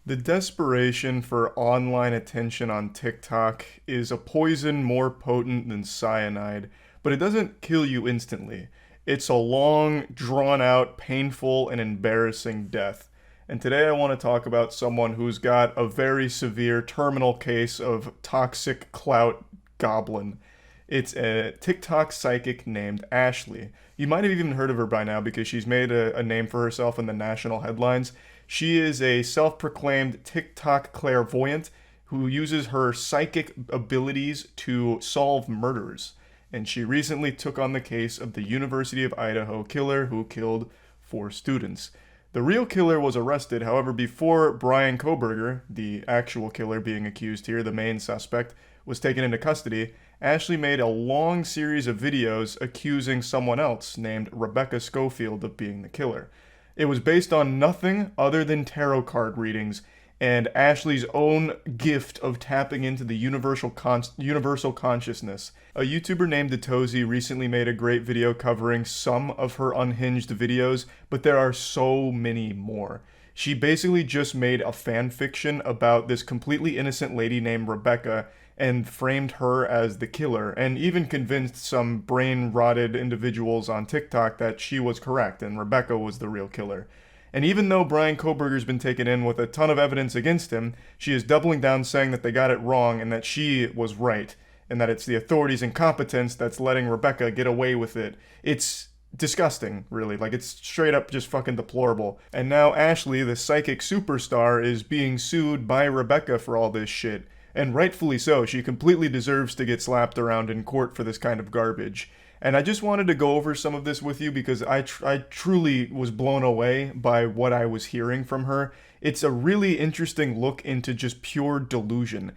The desperation for online attention on TikTok is a poison more potent than cyanide, but it doesn't kill you instantly. It's a long, drawn out, painful, and embarrassing death. And today I want to talk about someone who's got a very severe terminal case of toxic clout goblin. It's a TikTok psychic named Ashley. You might have even heard of her by now because she's made a name for herself in the national headlines. She is a self proclaimed TikTok clairvoyant who uses her psychic abilities to solve murders. And she recently took on the case of the University of Idaho killer who killed 4 students. The real killer was arrested, however, before Brian Koberger, the actual killer being accused here, the main suspect, was taken into custody. Ashley made a long series of videos accusing someone else named Rebecca Schofield of being the killer. It was based on nothing other than tarot card readings and Ashley's own gift of tapping into the universal consciousness. A YouTuber named Detozy recently made a great video covering some of her unhinged videos, but there are so many more. She basically just made a fan fiction about this completely innocent lady named Rebecca and framed her as the killer, and even convinced some brain-rotted individuals on TikTok that she was correct and Rebecca was the real killer. And even though Brian Koberger's been taken in with a ton of evidence against him, she is doubling down saying that they got it wrong and that she was right, and that it's the authorities' incompetence that's letting Rebecca get away with it. It's disgusting, really. Like, it's straight up just fucking deplorable. And now Ashley, the psychic superstar, is being sued by Rebecca for all this shit. And rightfully so. She completely deserves to get slapped around in court for this kind of garbage. And I just wanted to go over some of this with you because I truly was blown away by what I was hearing from her. It's a really interesting look into just pure delusion.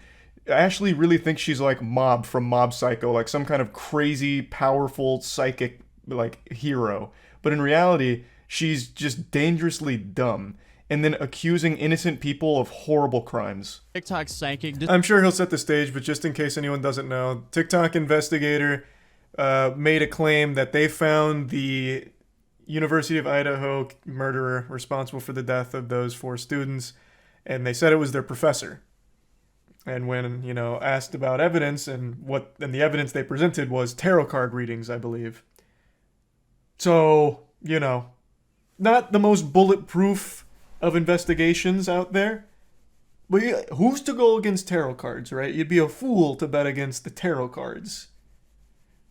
Ashley really thinks she's like Mob from Mob Psycho, like some kind of crazy, powerful, psychic, like, hero. But in reality, she's just dangerously dumb and then accusing innocent people of horrible crimes. TikTok psychic. I'm sure he'll set the stage, but just in case anyone doesn't know, TikTok investigator made a claim that they found the University of Idaho murderer responsible for the death of those 4 students, and they said it was their professor. And when, asked about evidence, and the evidence they presented was tarot card readings, I believe. So, not the most bulletproof of investigations out there. But who's to go against tarot cards, right? You'd be a fool to bet against the tarot cards.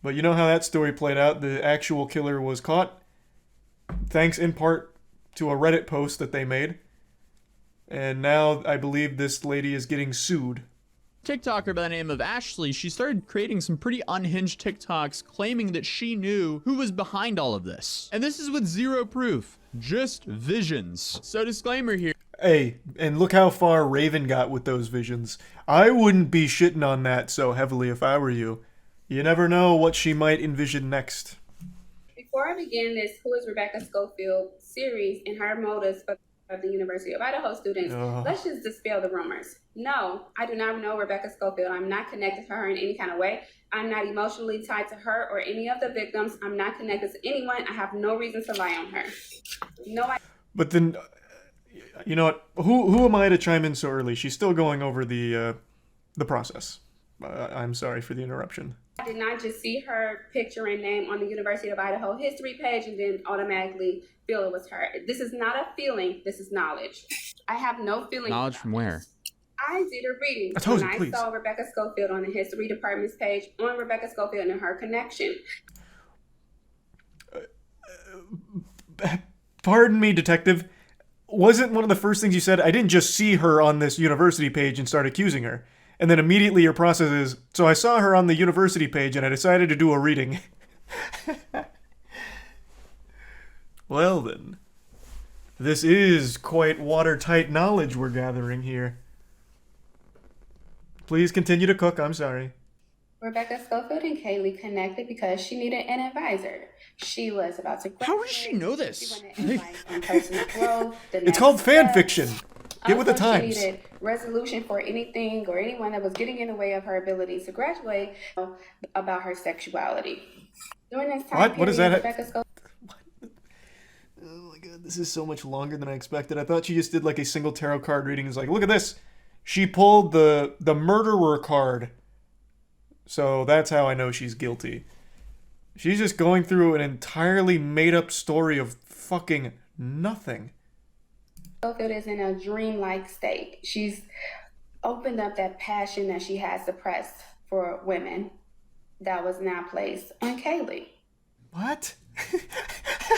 But you know how that story played out? The actual killer was caught, thanks in part to a Reddit post that they made. And now I believe this lady is getting sued. TikToker by the name of Ashley, she started creating some pretty unhinged TikToks claiming that she knew who was behind all of this. And this is with zero proof, just visions. So disclaimer here. Hey, and look how far Raven got with those visions. I wouldn't be shitting on that so heavily if I were you. You never know what she might envision next. Before I begin this Who is Rebecca Schofield series and her motives for the University of Idaho students, let's just dispel the rumors. No, I do not know Rebecca Schofield. I'm not connected to her in any kind of way. I'm not emotionally tied to her or any of the victims. I'm not connected to anyone. I have no reason to lie on her. But then, you know what? Who am I to chime in so early? She's still going over the process. I'm sorry for the interruption. I did not just see her picture and name on the University of Idaho history page and then automatically feel it was her. This is not a feeling. This is knowledge. I have no feeling. Knowledge from where? I did a reading when I saw Rebecca Schofield on the history department's page on Rebecca Schofield and her connection. Pardon me, detective. Wasn't one of the first things you said, I didn't just see her on this university page and start accusing her. And then immediately your process is, so I saw her on the university page and I decided to do a reading. Well then, this is quite watertight knowledge we're gathering here. Please continue to cook, I'm sorry. Rebecca Schofield and Kaylee connected because she needed an advisor. She was about to graduate. How does she know this? She wanted advice on personal growth. It's called fan fiction. Get with the times. She needed resolution for anything or anyone that was getting in the way of her ability to graduate about her sexuality. During this time What? What is that? Rebecca Schofield. Oh my god, This is so much longer than I expected. I thought she just did like a single tarot card reading. It's like, look at this. She pulled the murderer card. So that's how I know she's guilty. She's just going through an entirely made up story of fucking nothing. Schofield is in a dreamlike state. She's opened up that passion that she had suppressed for women that was now placed on Kaylee. What?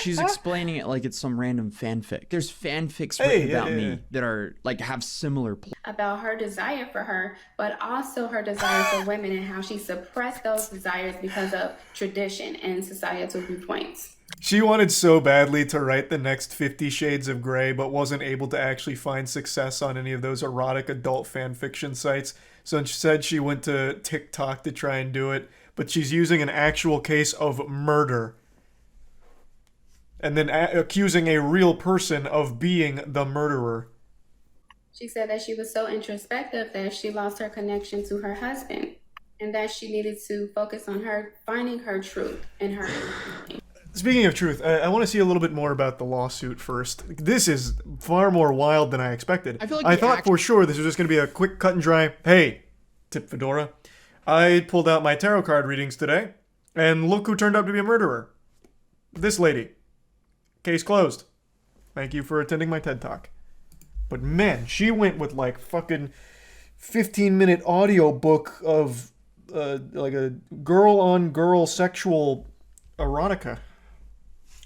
She's explaining it like it's some random fanfic. There's fanfics written about me that are like have similar about her desire for her, but also her desire for women and how she suppressed those desires because of tradition and societal viewpoints. She wanted so badly to write the next 50 Shades of Grey, but wasn't able to actually find success on any of those erotic adult fan fiction sites. So instead she went to TikTok to try and do it, but she's using an actual case of murder. And then accusing a real person of being the murderer. She said that she was so introspective that she lost her connection to her husband and that she needed to focus on her finding her truth in her. Speaking of truth, I want to see a little bit more about the lawsuit first. This is far more wild than I expected. I thought for sure this was just going to be a quick cut and dry, hey, tip Fedora. I pulled out my tarot card readings today, and look who turned out to be a murderer. This lady. Case closed. Thank you for attending my TED Talk. But man, she went with like fucking 15-minute audio book of like a girl-on-girl sexual erotica.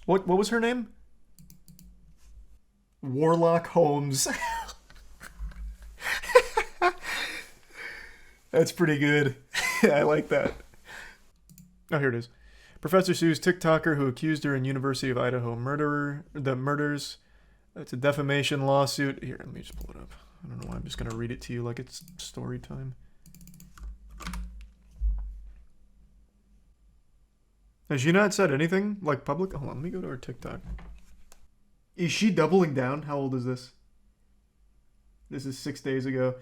What was her name? Warlock Holmes. That's pretty good. I like that. Oh, here it is. Professor sues TikToker who accused her in University of Idaho murders. It's a defamation lawsuit. Here, let me just pull it up. I don't know why I'm just going to read it to you like it's story time. Has she not said anything like public? Hold on, let me go to her TikTok. Is she doubling down? How old is this? This is 6 days ago.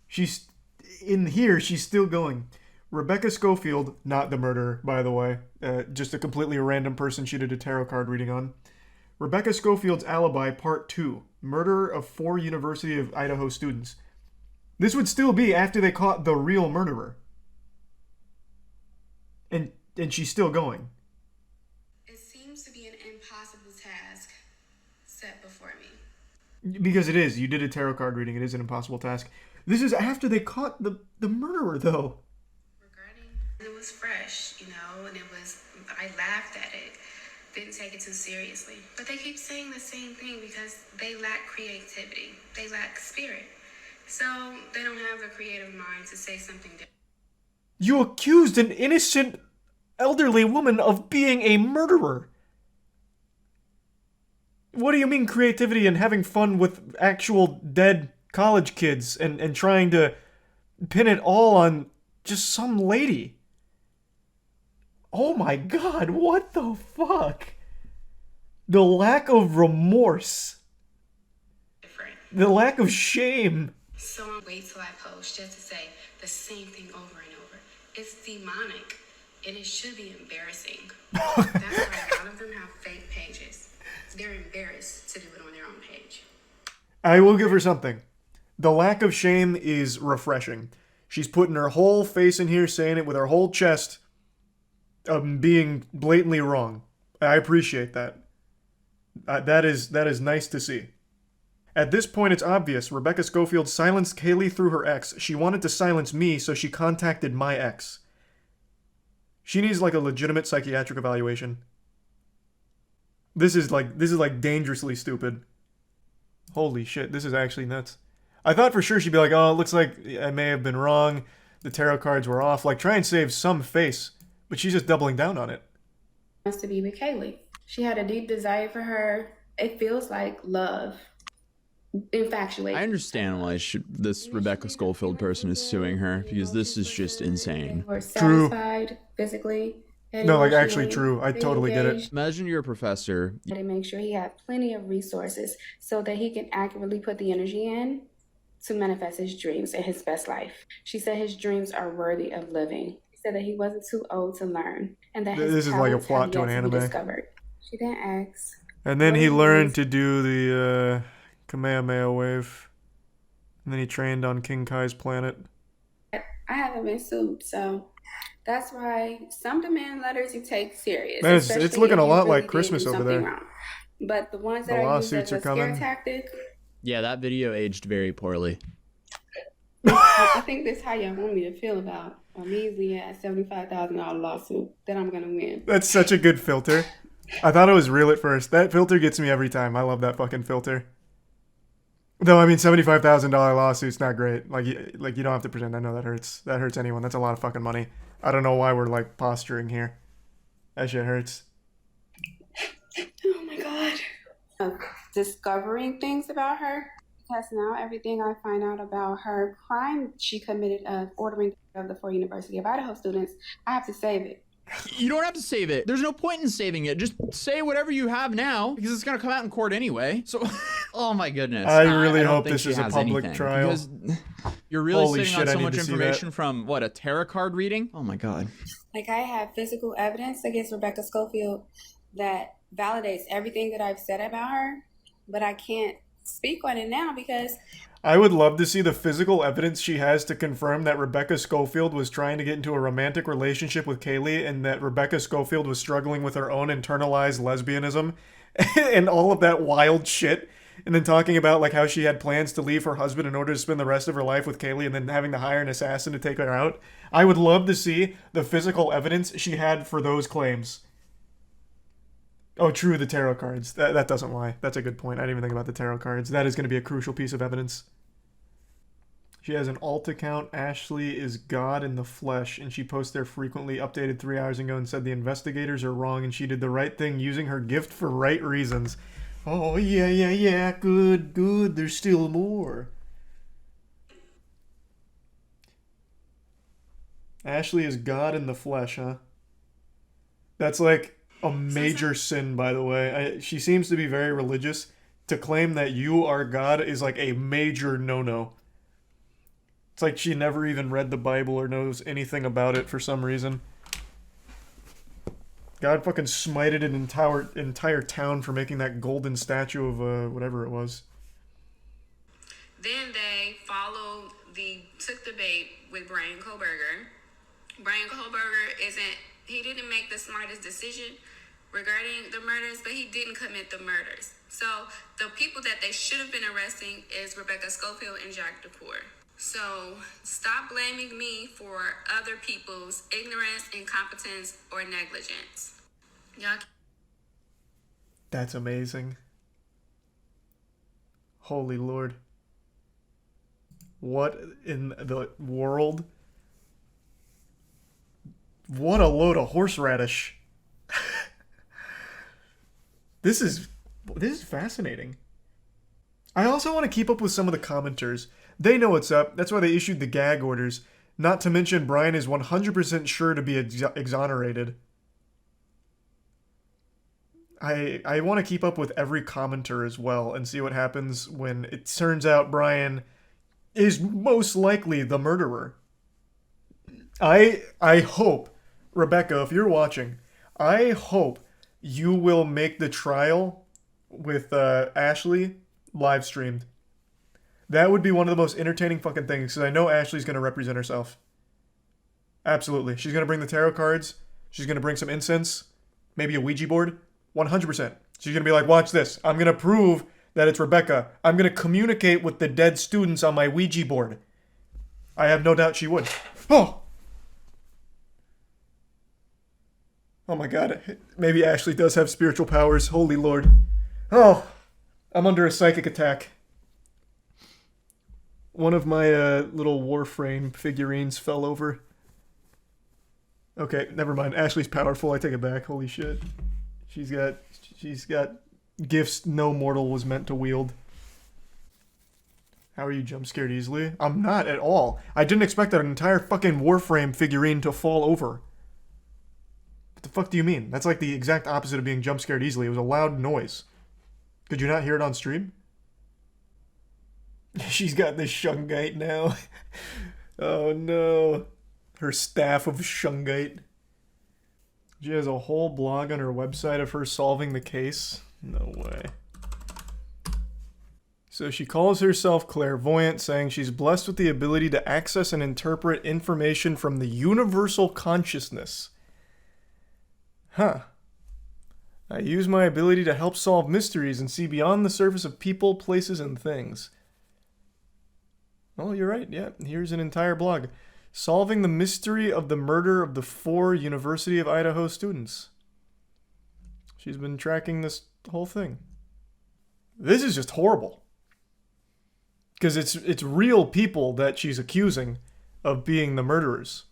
She's in here. She's still going. Rebecca Schofield, not the murderer, by the way. Just a completely random person she did a tarot card reading on. Rebecca Schofield's alibi, part 2. Murder of 4 University of Idaho students. This would still be after they caught the real murderer. And she's still going. It seems to be an impossible task set before me. Because it is. You did a tarot card reading. It is an impossible task. This is after they caught the murderer, though. Regretting. It was fresh, you know, and I laughed at it. Didn't take it too seriously. But they keep saying the same thing because they lack creativity. They lack spirit. So they don't have the creative mind to say something different. You accused an innocent elderly woman of being a murderer. What do you mean creativity and having fun with actual dead college kids and trying to pin it all on just some lady? Oh my god, what the fuck? The lack of remorse. The lack of shame. So I'll wait till I post just to say the same thing over and over. It's demonic. And it should be embarrassing. That's why a lot of them have fake pages. They're embarrassed to do it on their own page. I will give her something. The lack of shame is refreshing. She's putting her whole face in here, saying it with her whole chest, being blatantly wrong. I appreciate that. That is nice to see. At this point, it's obvious. Rebecca Schofield silenced Kaylee through her ex. She wanted to silence me, so she contacted my ex. She needs like a legitimate psychiatric evaluation. This is like dangerously stupid. Holy shit, this is actually nuts. I thought for sure she'd be like, oh, it looks like I may have been wrong. The tarot cards were off. Like, try and save some face. But she's just doubling down on it. Wants to be with Kaylee. She had a deep desire for her. It feels like love. Infatuation. I understand why this Rebecca Schofield person is suing her, because this is just insane. We're satisfied physically. No, like actually true. I totally get it. Imagine you're a professor. To make sure he had plenty of resources so that he can accurately put the energy in to manifest his dreams and his best life. She said his dreams are worthy of living. He said that he wasn't too old to learn, and that his this is like a plot to an have yet anime. be discovered. She then asks, And then What he are you learned doing? to do the Kamehameha wave. And then he trained on King Kai's planet. I haven't been sued, so that's why some demand letters you take serious, Man, it's especially looking if a you lot really like did do Christmas over something there. wrong. But the ones The that are used lawsuits as are a scare coming. tactic, Yeah, that video aged very poorly. I think that's how y'all want me to feel about a measly ass $75,000 lawsuit that I'm gonna win. That's such a good filter. I thought it was real at first. That filter gets me every time. I love that fucking filter. Though I mean, $75,000 lawsuit's not great. Like you don't have to pretend. I know that hurts. That hurts anyone. That's a lot of fucking money. I don't know why we're like posturing here. That shit hurts. Oh my god. Discovering things about her, because now everything I find out about her crime she committed of ordering of the 4 University of Idaho students, I have to save it. You don't have to save it. There's no point in saving it. Just say whatever you have now, because it's gonna come out in court anyway. So, oh my goodness. I really don't hope think this she is a has public anything, trial. because you're really Holy sitting shit, on I so need much to see information from what, a tarot card reading? Oh my god. Like, I have physical evidence against Rebecca Schofield that validates everything that I've said about her, but I can't speak on it now because I would love to see the physical evidence she has to confirm that Rebecca Schofield was trying to get into a romantic relationship with Kaylee and that Rebecca Schofield was struggling with her own internalized lesbianism and all of that wild shit. And then talking about like how she had plans to leave her husband in order to spend the rest of her life with Kaylee and then having to hire an assassin to take her out. I would love to see the physical evidence she had for those claims. Oh, true, the tarot cards. That doesn't lie. That's a good point. I didn't even think about the tarot cards. That is going to be a crucial piece of evidence. She has an alt account, Ashley is God in the flesh, and she posts there frequently, updated 3 hours ago and said the investigators are wrong and she did the right thing using her gift for right reasons. Oh, yeah, good, there's still more. Ashley is God in the flesh, huh? That's like a major sin, by the way. She seems to be very religious. To claim that you are God is like a major no-no. It's like she never even read the Bible or knows anything about it for some reason. God fucking smited an entire town for making that golden statue of whatever it was. then they took the bait with Brian Kohlberger. Brian Kohlberger he didn't make the smartest decision regarding the murders, but he didn't commit the murders. So the people that they should have been arresting is Rebecca Schofield and Jack DePore. So stop blaming me for other people's ignorance, incompetence, or negligence. Y'all. That's amazing. Holy Lord. What in the world? What a load of horseradish. This is fascinating. I also want to keep up with some of the commenters. They know what's up. That's why they issued the gag orders. Not to mention Brian is 100% sure to be exonerated. I want to keep up with every commenter as well and see what happens when it turns out Brian is most likely the murderer. I hope, Rebecca, if you're watching, I hope you will make the trial with Ashley live streamed. That would be one of the most entertaining fucking things because I know Ashley's going to represent herself. Absolutely. She's going to bring the tarot cards. She's going to bring some incense. Maybe a Ouija board. 100%. She's going to be like, watch this. I'm going to prove that it's Rebecca. I'm going to communicate with the dead students on my Ouija board. I have no doubt she would. Oh! Oh my god. Maybe Ashley does have spiritual powers. Holy Lord. Oh! I'm under a psychic attack. One of my little Warframe figurines fell over. Okay, never mind. Ashley's powerful. I take it back. Holy shit. She's got gifts no mortal was meant to wield. How are you jump scared easily? I'm not at all. I didn't expect that entire fucking Warframe figurine to fall over. What the fuck do you mean? That's like the exact opposite of being jump scared easily. It was a loud noise. Could you not hear it on stream? She's got this shungite now. Oh no. Her staff of shungite. She has a whole blog on her website of her solving the case. No way. So she calls herself clairvoyant, saying she's blessed with the ability to access and interpret information from the universal consciousness. Huh. I use my ability to help solve mysteries and see beyond the surface of people, places, and things. Oh, you're right. Yeah, here's an entire blog. Solving the mystery of the murder of the 4 University of Idaho students. She's been tracking this whole thing. This is just horrible. Because it's real people that she's accusing of being the murderers.